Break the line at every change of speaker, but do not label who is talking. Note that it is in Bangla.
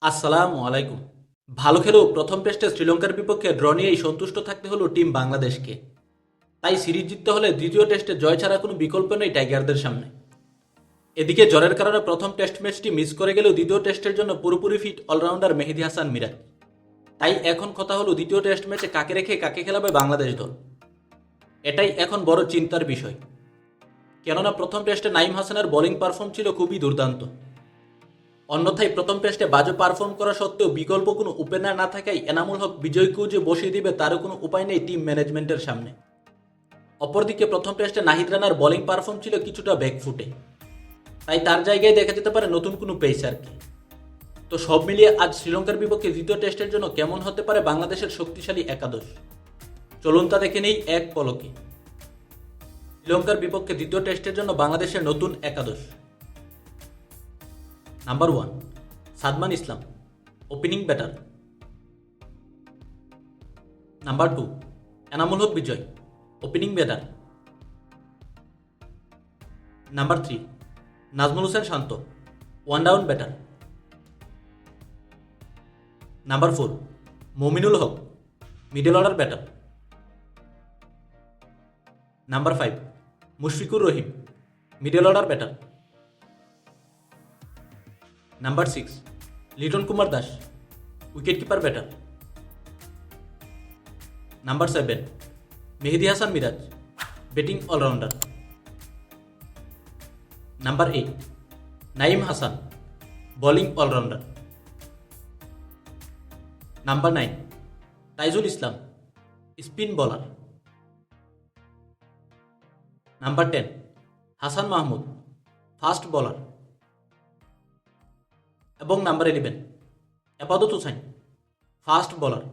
আসসালামু আলাইকুম। ভালো খেলেও প্রথম টেস্টে শ্রীলঙ্কার বিপক্ষে ড্র নিয়েই সন্তুষ্ট থাকতে হলো টিম বাংলাদেশকে। তাই সিরিজ জিততে হলে দ্বিতীয় টেস্টে জয় ছাড়া কোনো বিকল্প নেই টাইগারদের সামনে। এদিকে জ্বরের কারণে প্রথম টেস্ট ম্যাচটি মিস করে গেলেও দ্বিতীয় টেস্টের জন্য পুরোপুরি ফিট অলরাউন্ডার মেহেদী হাসান মিরাজ। তাই এখন কথা হলো দ্বিতীয় টেস্ট ম্যাচে কাকে রেখে কাকে খেলাবে বাংলাদেশ দল। এটাই এখন বড় চিন্তার বিষয়। কেননা প্রথম টেস্টে নাইম হাসানের বোলিং পারফর্ম ছিল খুবই দুর্দান্ত। অন্যথায় প্রথম টেস্টে বাজে পারফর্ম করা সত্ত্বেও বিকল্প কোনো ওপেনার না থাকায় এনামুল হক বিজয়কেও যে বসিয়ে দিবে তারও কোনো উপায় নেই টিম ম্যানেজমেন্টের সামনে। অপরদিকে প্রথম টেস্টে নাহিদ রানার বোলিং পারফর্ম ছিল কিছুটা ব্যাকফুটে, তাই তার জায়গায় দেখা যেতে পারে নতুন কোনো পেসারকে। তো সব মিলিয়ে আজ শ্রীলঙ্কার বিপক্ষে দ্বিতীয় টেস্টের জন্য কেমন হতে পারে বাংলাদেশের শক্তিশালী একাদশ, চলুন তা দেখে নেই এক পলকে। শ্রীলঙ্কার বিপক্ষে দ্বিতীয় টেস্টের জন্য বাংলাদেশের নতুন একাদশ। Number 1, Sadman Islam, opening batter. Number 2, Enamul Haque Bijoy, opening batter. Number 3, Najmul Hossain Shanto, one down batter. Number 4, Mominul Haque, middle order batter. Number 5, Mushfiqur Rahim, middle order batter. Number 6, Liton Kumar Das, wicket keeper batter. Number 7, Mehidy Hasan Miraz, batting allrounder. Number 8, Naim Hasan, bowling allrounder. Number 9, Taijul Islam, spin bowler. Number 10, Hasan Mahmud, fast bowler. এবং নাম্বার 11, আপাদত হোসেন, ফাস্ট বোলার।